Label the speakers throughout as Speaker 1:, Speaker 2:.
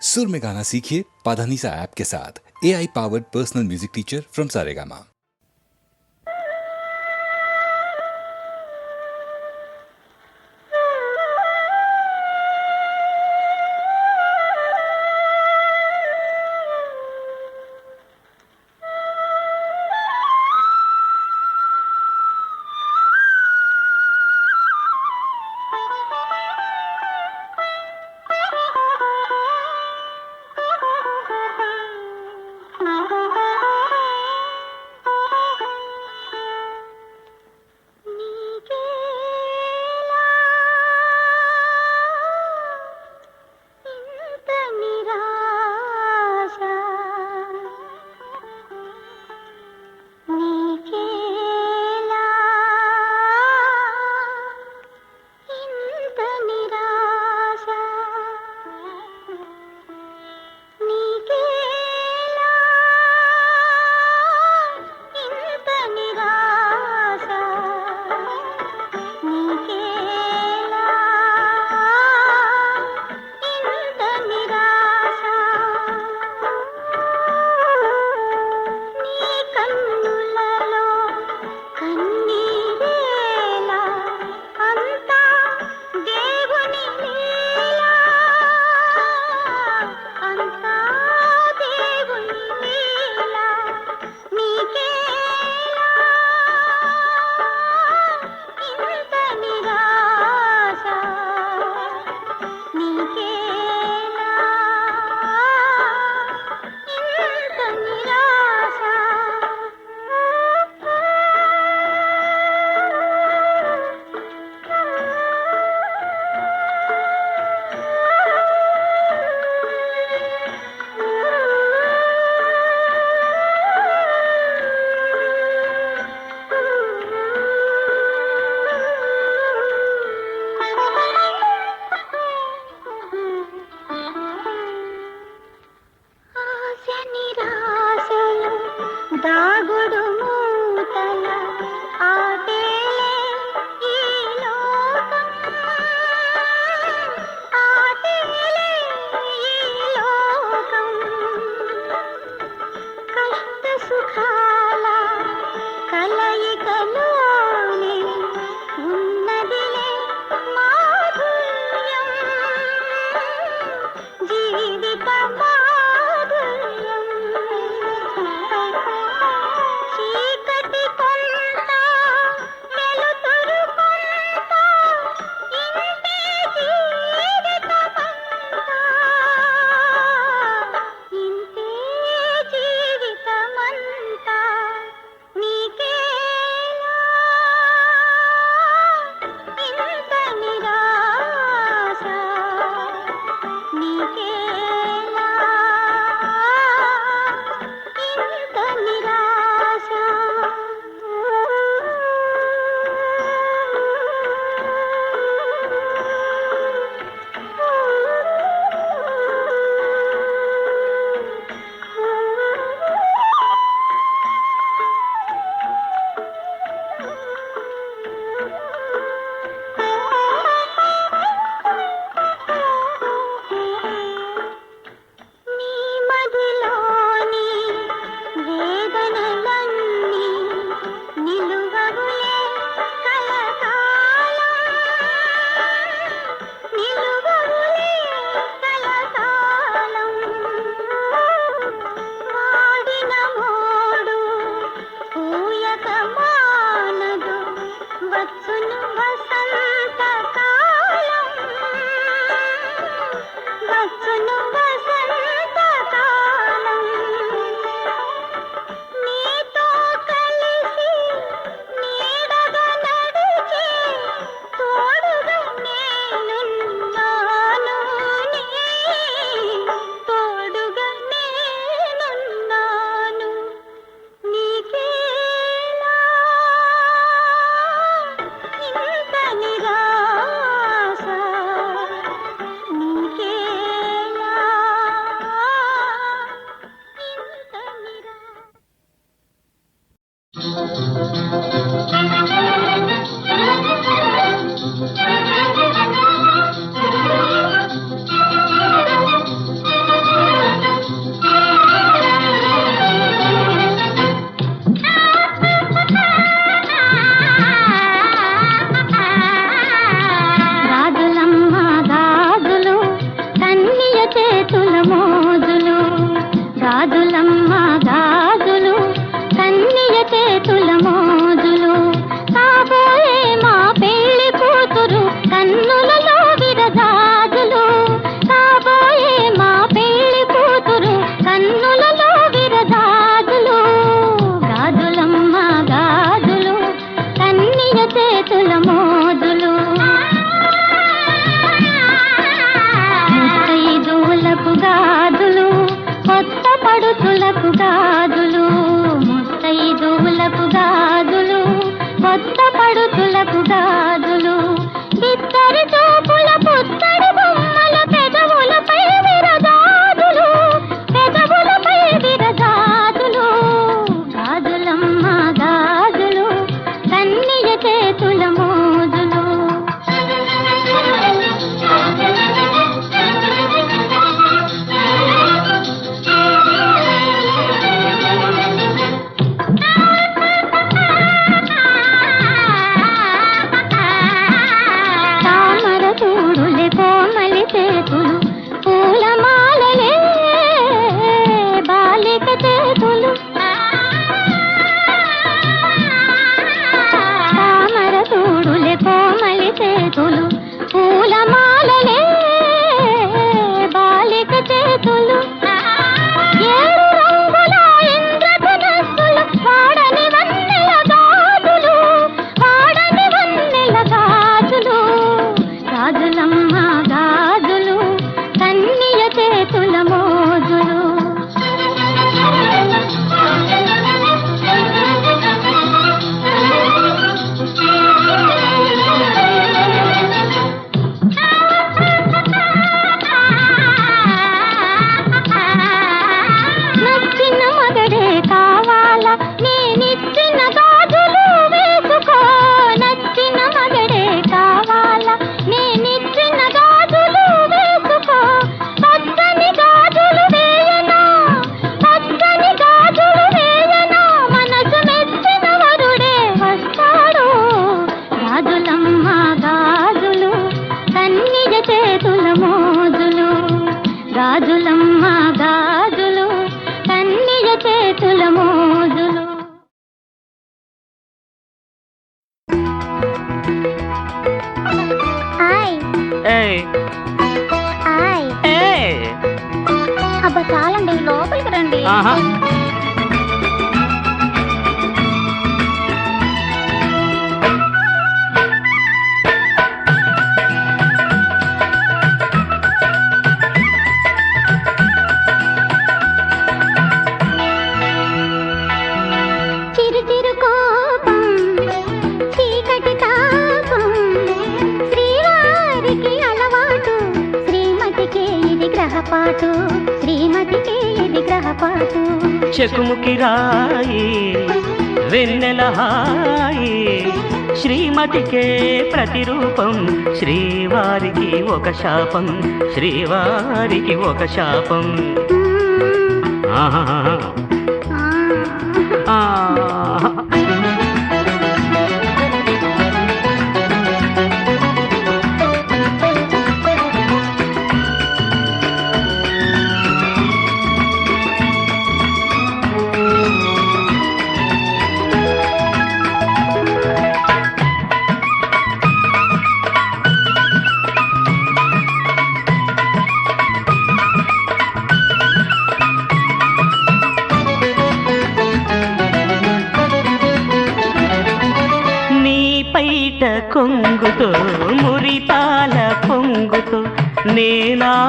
Speaker 1: सुर में गाना सीखिए पाधानीसा ऐप के साथ। AI powered personal music teacher from Saregama.
Speaker 2: చేతుల మోజులు గాజులమ్మ గాజులు కన్నియ చేతుల మోజులు కాబోయే మా పెళ్లి కూతురు కన్నులలో విరజాజులు కాబోయే మా పెళ్లి కూతురు కన్నులలో విరజాజులు గాజులమ్మ గాజులు కన్నియ చేతుల మోజులు ముత్తైదువులకు గాజులు కొత్త పడుచులకు గాజులు ముత్తైదువులకు గాజులు కొత్త పడుచులకు గాజులు ఇద్దరి చూపుల పుత్తడి బొమ్మల పెదవులపై విరజాజులు పెదవులపై విరజాజులు గాజులమ్మ గాజులు కన్నియ చేతుల మోజులు తామర చూడులే కోమలి చేతులు పూలమాలలే బాలిక చేతులు తామర చూడులే కోమలి చేతులు పూలమాలలే బాలిక చేతులు ఏడు రంగుల ఇంద్రధనుస్సులు వాడని వన్నెల గాజులు వాడని వన్నెల గాజులు గాజులమ్మ గాజులు కన్నియ చేతుల మోజులు నచ్చిన మగడే కావాలా నేనిచ్చిన గాజులు వేసుకో నచ్చిన మగడే కావాలా నేనిచ్చిన గాజులు వేసుకో పచ్చని గాజులు వేయనా పచ్చని గాజులు వేయనా మనసు మెచ్చిన వరుడే వస్తాడు గాజులమ్మ గాజులు కన్నియ చేతుల మోజులు గాజులమ్మ గాజులు కన్నియ చేతుల మోజులు ఆయ్
Speaker 3: ఏయ్
Speaker 2: ఆయ్
Speaker 3: ఏయ్
Speaker 2: అబ్బా చాలండి లోపలికి రండి
Speaker 3: ఆహా
Speaker 2: చిరు చిరు కోపం చీకటి తాపం శ్రీవారికి అలవాటు శ్రీమతికే ఇది గ్రహపాటు శ్రీమతికే ఇది గ్రహపాటు
Speaker 3: చెకుముకి రాయి వెన్నెల హాయి శ్రీమతికే ప్రతిరూపం శ్రీవారికి ఒక శాపం శ్రీవారికి ఒక శాపం ఆహా ఆహా పైట కొంగుతో మురిపాల పొంగుతో నేనాడుకోవాలిలే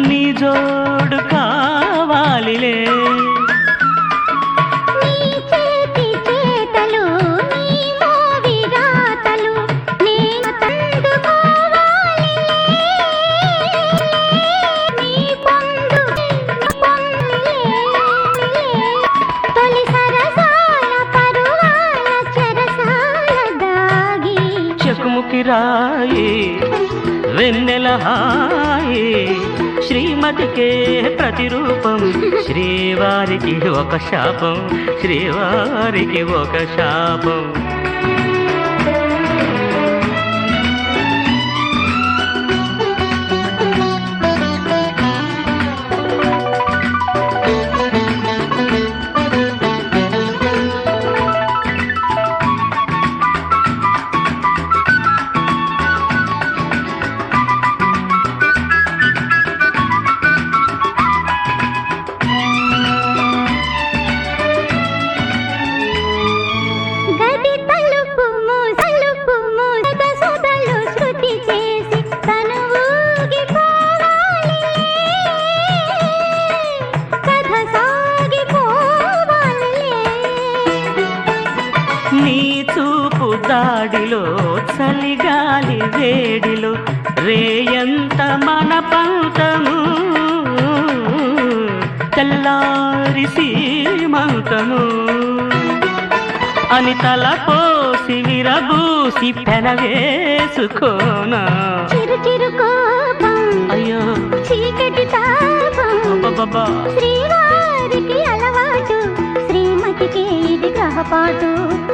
Speaker 3: నీ జోడు కావాలిలే
Speaker 2: నీ చేతి చేతలు నీ మోవి రాతలు నేను తందుకోవాలి నీ పొందు తొలి సరసాల పరువాల చెరసాల దాగి
Speaker 3: చెకుముకి రాయి వెన్నెల హాయి శ్రీమతికే ప్రతిరూపం శ్రీవారికి ఒక శాపం శ్రీవారికి ఒక శాపం వాడిలో చలిగాలి వేడిలో రేయంత మన పంతము తెల్లారి సీమంతము అని తలపోసి విరబూసి పెనవేసుకోనా
Speaker 2: చిరు చిరు కోపం
Speaker 3: అయ్యో
Speaker 2: చీకటి తాపం
Speaker 3: అబ్బబ్బబ్బా.
Speaker 2: శ్రీవారికి అలవాటు శ్రీమతికే ఇది గ్రహపాటు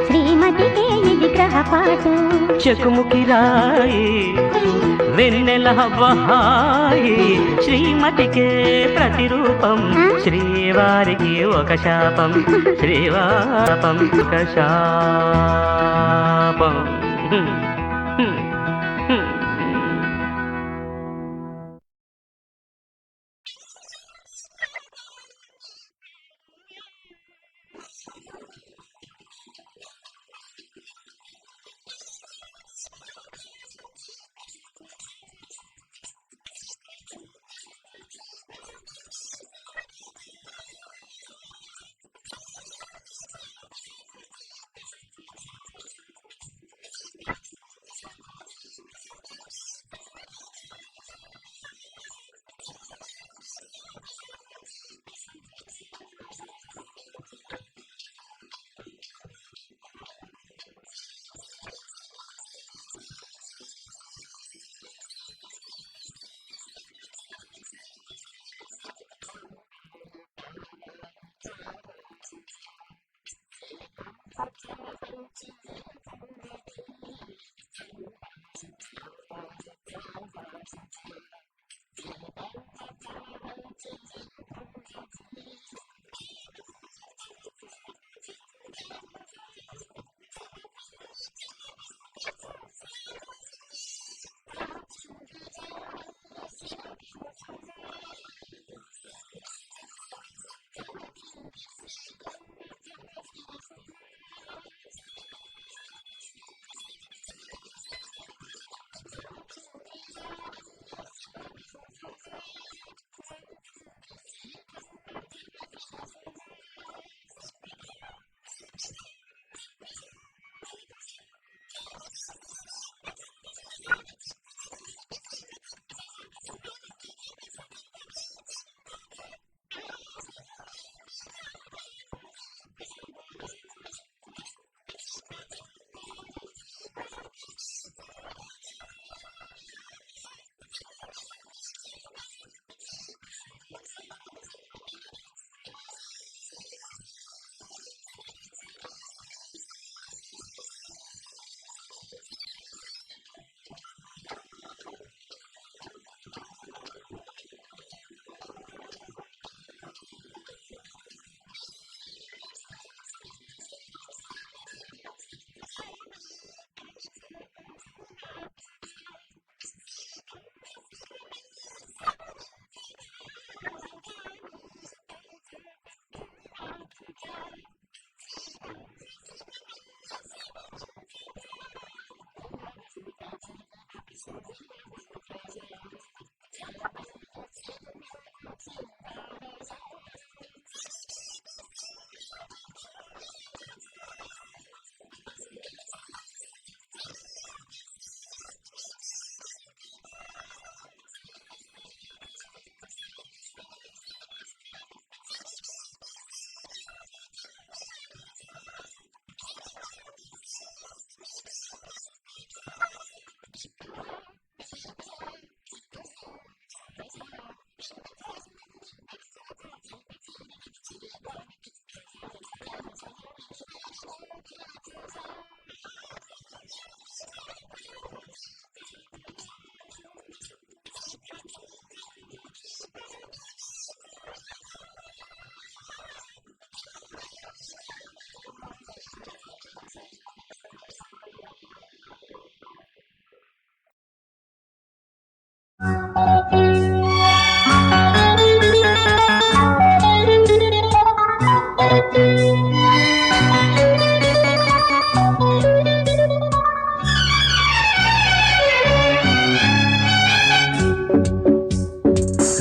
Speaker 2: శ్రీమతికే ఇది గ్రహపాటు
Speaker 3: చెకుముకి రాయి వెన్నెల బహాయి శ్రీమతికే ప్రతిరూపం శ్రీవారికి ఒక శాపం శ్రీవాపం ఒక శాపం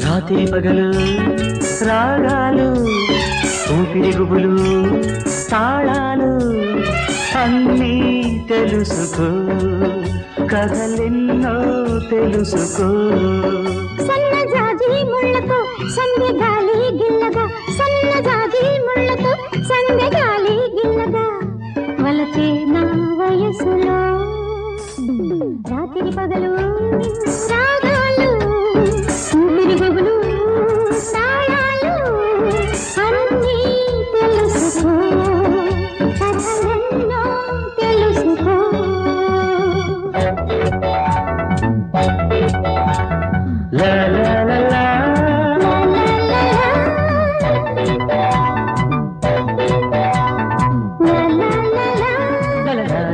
Speaker 3: రాత్రి పగలు రాగాలు ఊపిరి గుబులు తాళాలు అన్నీ తెలుసుకో కథలెన్నో తెలుసుకో
Speaker 2: సన్నజాజి ముళ్ళతో సందె గాలి గిల్లగా సన్నజాజి ముళ్ళతో సందె గాలి గిల్లగా వలచే నా వయసులో రాత్రి పగలు రాగాలు తిరుగులు తాళాలు అన్నీ తెలుసుకో కథలెన్నో తెలుసుకో
Speaker 3: లా లా లా లా లా లా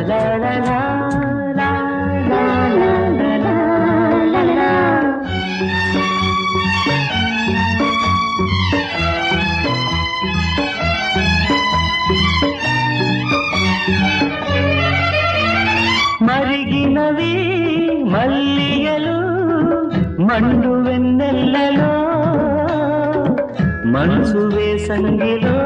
Speaker 3: లా లా లా లా లా లా. మరిగినవి మల్లియలు మండు వెన్నెల్లలో మనసు వేసంగిలో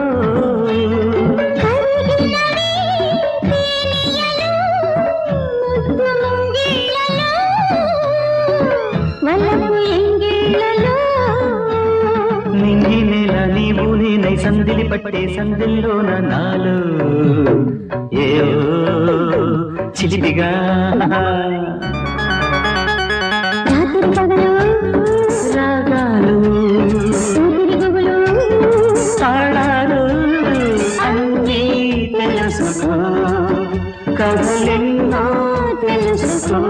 Speaker 3: నింగి నెల నీవు నేనై సందిలి పట్టే సందిల్లోన నాలో ఏవో చిలిపిగా రాగాలు తాళాలు అన్నీ తెలుసుకో కథలెన్నో తెలుసుకో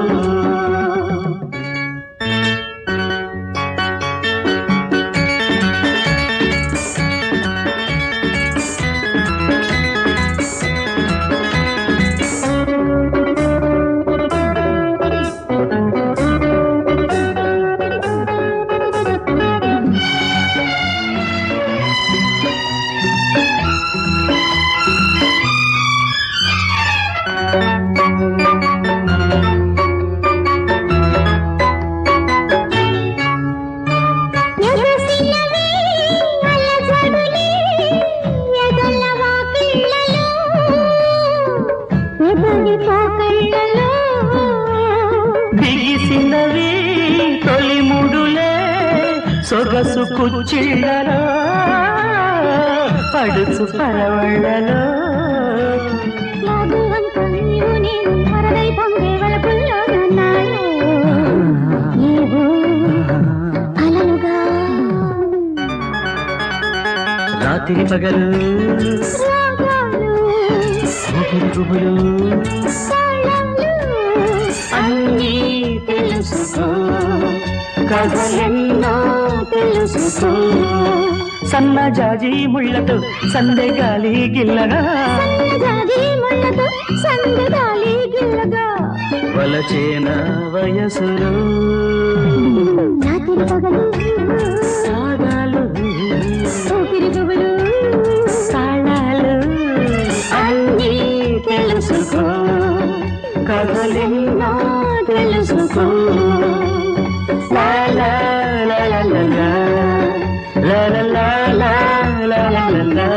Speaker 3: బిగిసినవి తొలి ముడులే సొగసు కుచ్చిళ్ళలో పడుచు పరవళ్ళలో రాత్రి పగలు గుబులు అన్నీ తెలుసుకో కథలెన్నో తెలుసుకో సన్నజాజి ముళ్ళతో సందెగాలి గిల్లగా వలచేన వయసులో సాగాలు తాళాలు అన్నీ తెలుసుకో కథలెన్నో తెలుసుకో లా లా లా లా లా లా లా లా లా లా లా లా లా.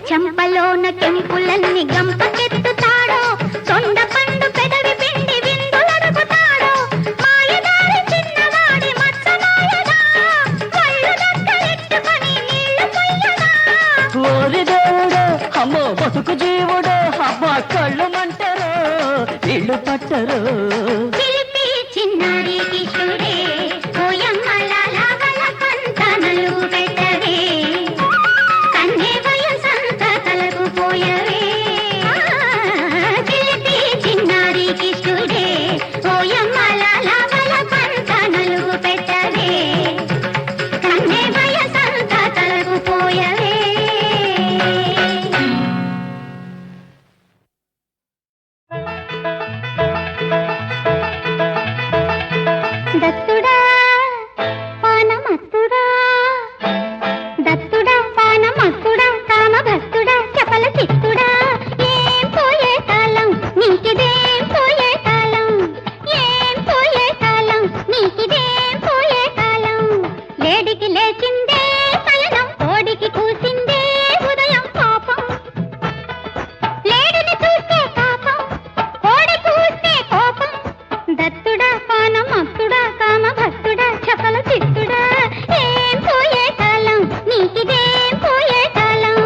Speaker 2: చెంపలోన కెంపులన్నీ గంపకెత్తుతాడో తొండ పండు పెదవి పిండి విందులడుగుతాడో మాయదారి చిన్నవాడి మచ్చ మాయదా కళ్ళు దక్కలెట్టుకొని నీళ్లు పొయ్యదా
Speaker 3: ఓరి దేవుడు అమ్మో బతుకు జీవుడు అమ్మ కళ్ళు మంటరు ఇళ్ళు పట్టరు
Speaker 2: చిలిపి చిన్నారి కిషుడే ఓయమ్మల లావల పంట నలుగు పెట్టవే కన్నే వయసంత తలకు పోయవే చిలిపి చిన్నారి కిషుడే ఓయమ్మల లావల పంట నలుగు పెట్టవే కన్నే వయసంత తలకు పోయవే దత్తుడా పానమత్తుడా దత్తుడా పానమత్తుడా కామ భక్తుడా చపల చిత్తుడా ఏం పోయే కాలం నీకిదేం పోయే కాలం ఏం పోయే కాలం నీకిదేం పోయే కాలం లేడికి లేచిందే పయనం కోడికి కూసిందే ఉదయం పాపం లేడిని చూస్తే పాపం కోడి కూస్తే కోపం దత్తుడా పానమత్తుడా కామ భక్తుడా చపల చిత్తుడా ఏం పోయే కాలం నీకిదేం పోయే కాలం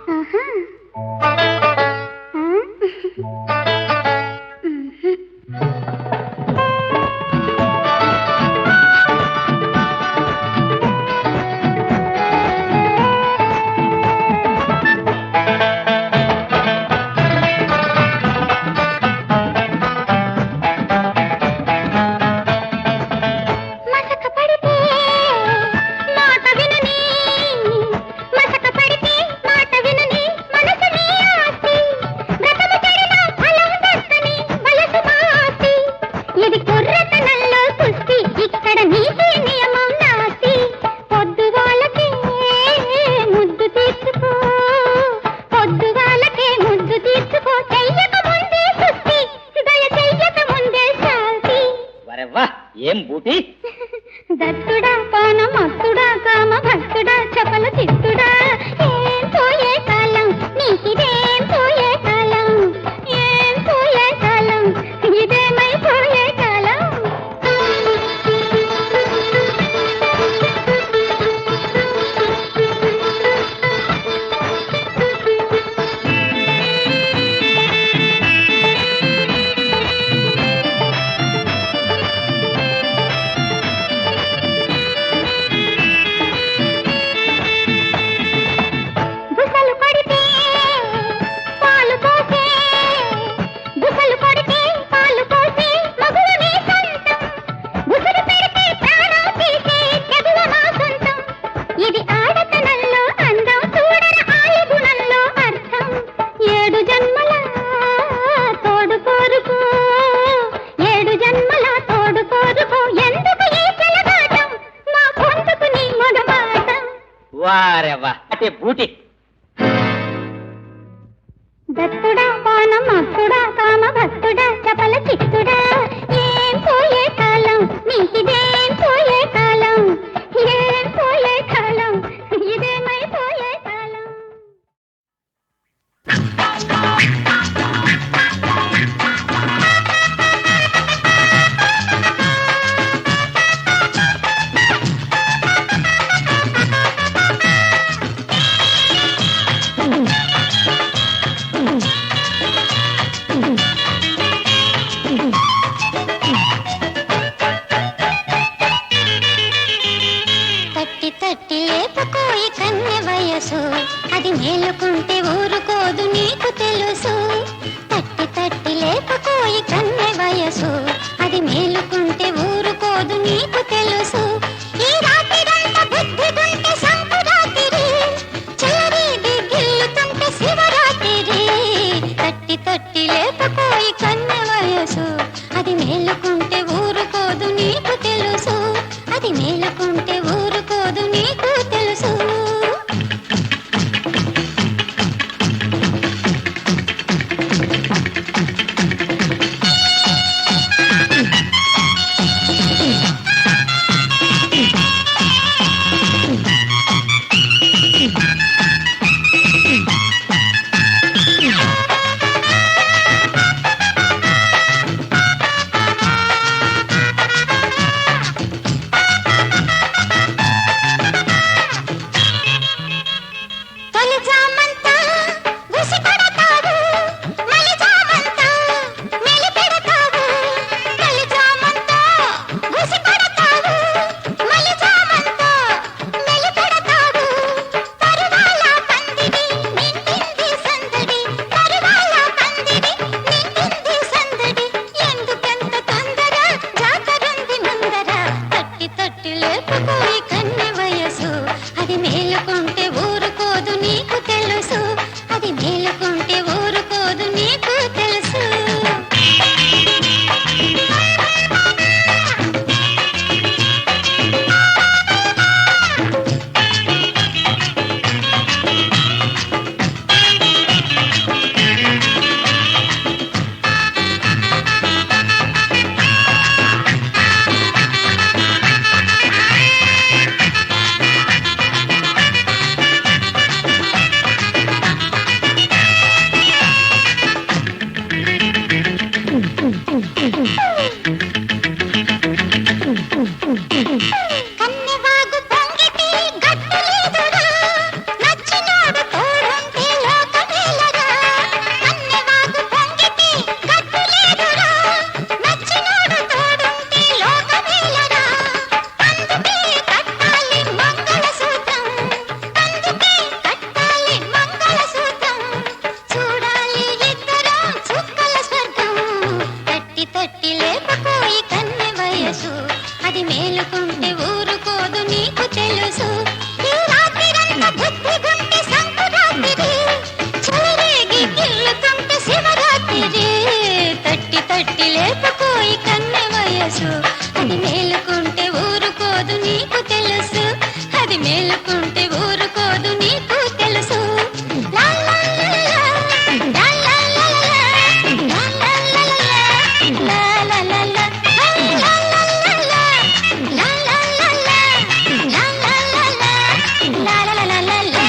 Speaker 2: ఆహా. మసక పడితే మాట వినని మసక పడితే మాట వినని మనసు నీ ఆస్తి బ్రతము చెడిన ఫలం దక్కని వయసు మాస్తి ఇది కుర్రతనంలో కుస్తీ ఇక్కడ నీతి నియమం నాస్తి పొద్దు వాళ్ళకే ముద్దు తీర్చుకో పొద్దు వాళ్ళకే ముద్దు తీర్చుకో చెయ్యక ముందే సుస్తి దయ చెయ్యక ముందే శాంతి
Speaker 3: వరవ్వా ఏం బూటి
Speaker 2: దత్తుడా పానమత్తుడా కామ భక్తుడా చపల చిత్తుడా ఏం పోయే కాలం నీకిదేం పోయే కాలం ఏం పోయే కాలం ఇదేమై పోయే కాలం బుసలు కొడితే పాలు పోసే బుసలు కొడితే పాలు పోసే మగువ నీ సొంతం బుసలు పెడితే ప్రాణం తీసే తెగువ మా సొంతం ఇది ఆడతనంలో అందం చూడర ఆయు గుణంలో అర్థం ఏడు జన్మల తోడు కోరుకో ఏడు జన్మల తోడు కోరుకో ఎందుకు ఈ చెలగాటం మా పొందుకు నీ మొగమాటం
Speaker 3: వారవ్వా అంటే బూటి
Speaker 2: దత్తుడా పానమత్తుడా కామ భక్తుడా చపల చిత్తుడా ఏం పోయే కాలం నీకిదేం పోయే కాలం ఏం పోయే కాలం ఇదేమై పోయే కాలం మేలుకుంటే ఊరుకోదు నీకు తెలుసు ఈ రాత్రిరంతా బుద్ధిగుంటే సంకురాత్రి చెలరేగి గిల్లుతుంటే శివరాత్రి తట్టి తట్టి లేపుకోయి కన్నె వయసు అది మేలుకుంటే ఊరుకోదు నీకు తెలుసు అది మేలుకుంటే ఊరుకోదు నీకు తెలుసు లా లా లా లా, లా లా లా లా, లా లా లా లా, లా లా లా లా, హై లా లా లా లా, లా లా లా లా, లా లా లా లా, లా లా లా లా లా.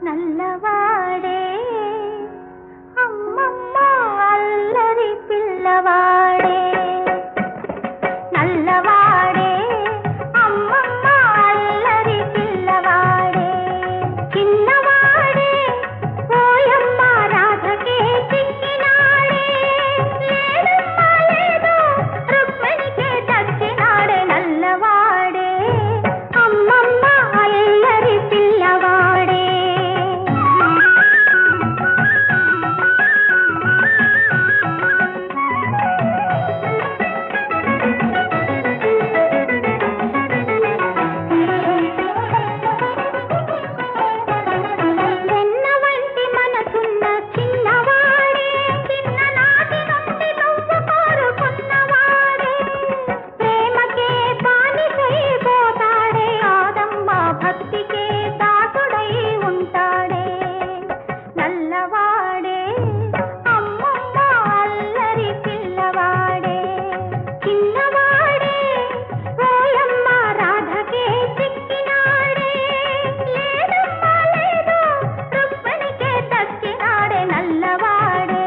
Speaker 2: నల్లవాడే అమ్మమ్మ అల్లరి పిల్లవాడే నల్లవాడే అమ్మమ్మ అల్లరి పిల్లవాడే చిన్నవాడే ఓయమ్మ రాధకే చిక్కినాడే లేడమ్మ లేదు రుక్మిణికే దక్కినాడే నల్లవాడే అమ్మమ్మ అల్లరి పిల్లవాడే వెన్న వంటి మనసున్న చిన్నవాడే చిన్ననాటి నుండి నువ్వు కోరుకున్నవాడే ప్రేమకే బానిసైపోతాడే ఆదమ్మ భక్తికే దాసుడై ఉంటాడే నల్లవాడే అమ్మమ్మ అల్లరి పిల్లవాడే చిన్నవాడే ఓయమ్మ రాధకే చిక్కినాడే లేడమ్మ లేదు రుక్మిణికే దక్కినాడే నల్లవాడే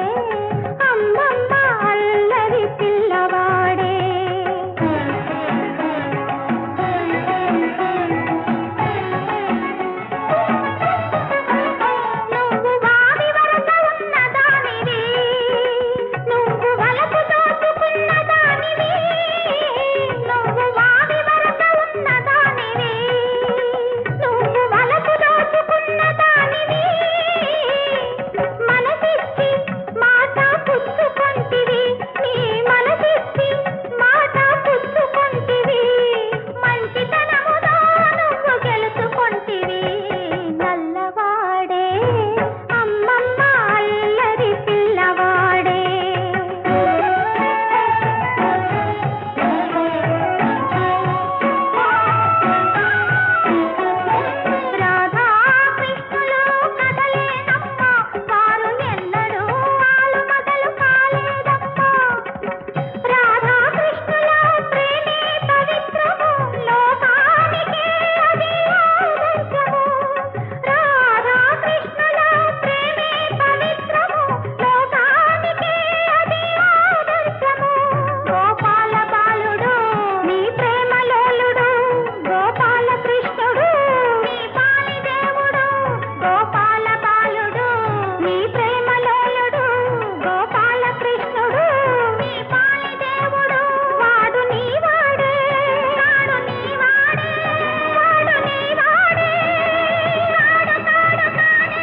Speaker 2: అమ్మమ్మ అల్లరి పిల్లవాడే నువ్వు వాడి వరద ఉన్నదానివి నువ్వు వలపు దోచుకున్న దానివి నువ్వు వాడి వరద ఉన్నదానివి నువ్వు వలపు దోచుకున్న దానివి మనసిచ్చి మాట పుచ్చుకొంటివి నీ మనసిచ్చి మాట పుచ్చుకొంటివి మంచితనములో నువ్వు గెలుచుకొంటివి నల్లవాడే అమ్మమ్మ అల్లరి పిల్లవాడే రాధా కృష్ణులు కదలేనమ్మ వారు ఎన్నడూ ఆలుమగలు కాలేదమ్మా రాధా కృష్ణుల ప్రేమే పవిత్రము లోకానికే అది ఆదర్శము రాధా కృష్ణుల ప్రేమే పవిత్రము లోకానికే అది ఆదర్శము గోపాల బాలుడు నీ ప్రేమలోలుడు గోపాల కృష్ణుడు నీ పాలి దేవుడు గోపాల బాలుడు నీ ప్రేమలోలుడు గోపాల కృష్ణుడు నీ పాలి దేవుడు వాడు నీవాడే వాడు నీవాడే వాడు నీవాడే కాడు కాడు కానే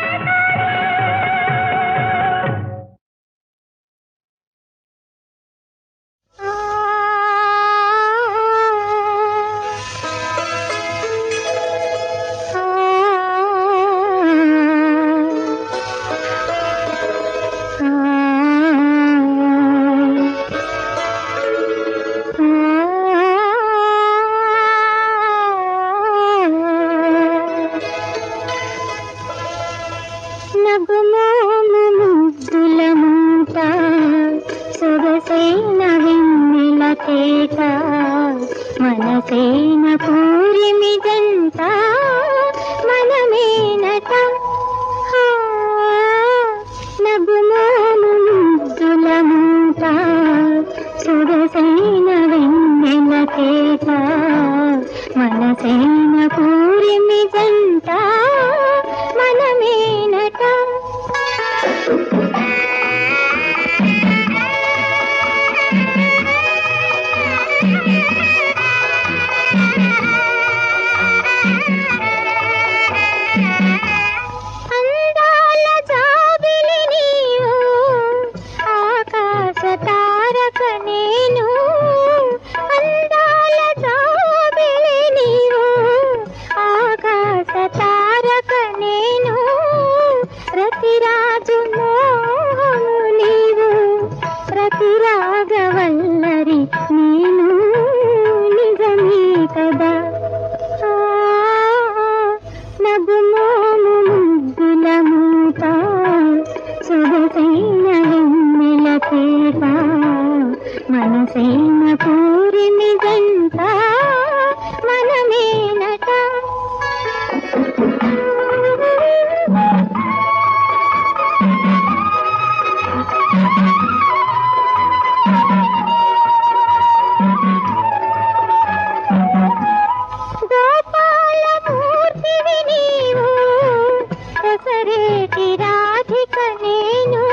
Speaker 2: నగుమోము ముద్దుల మూట సొగసైన వెన్నెల తేట మనసైన పూరిమి జంట మనమేనట హా, నగుమోము ముద్దుల మూట సొగసైన వెన్నెల తేట మనసైన పూరిమి జంట మనమేనట రతిరాజు మోహము నీవు రతిరాగవల్లరి నేను నిజమే కదా నగుమోము ముద్దుల మూట సొగసైన వెన్నెల పేట మనసైన పూరిమి గంట మనమేనట గోపాలమూర్తివి నీవు రసరేటి రాధిక నేను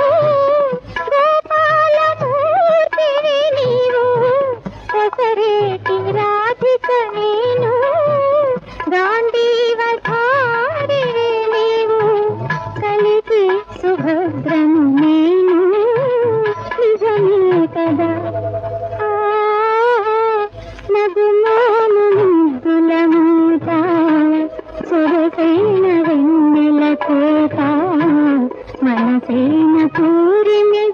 Speaker 2: గోపాలమూర్తివి నీవు రసరేటి రాధిక నేను గాంధీవధారివి నీవు కలికి సుభద్రను నేను నిజమే కదా నగుమోము ముద్దుల మూట సొగసైన వెన్నెల కోట మనసైన పూరిమి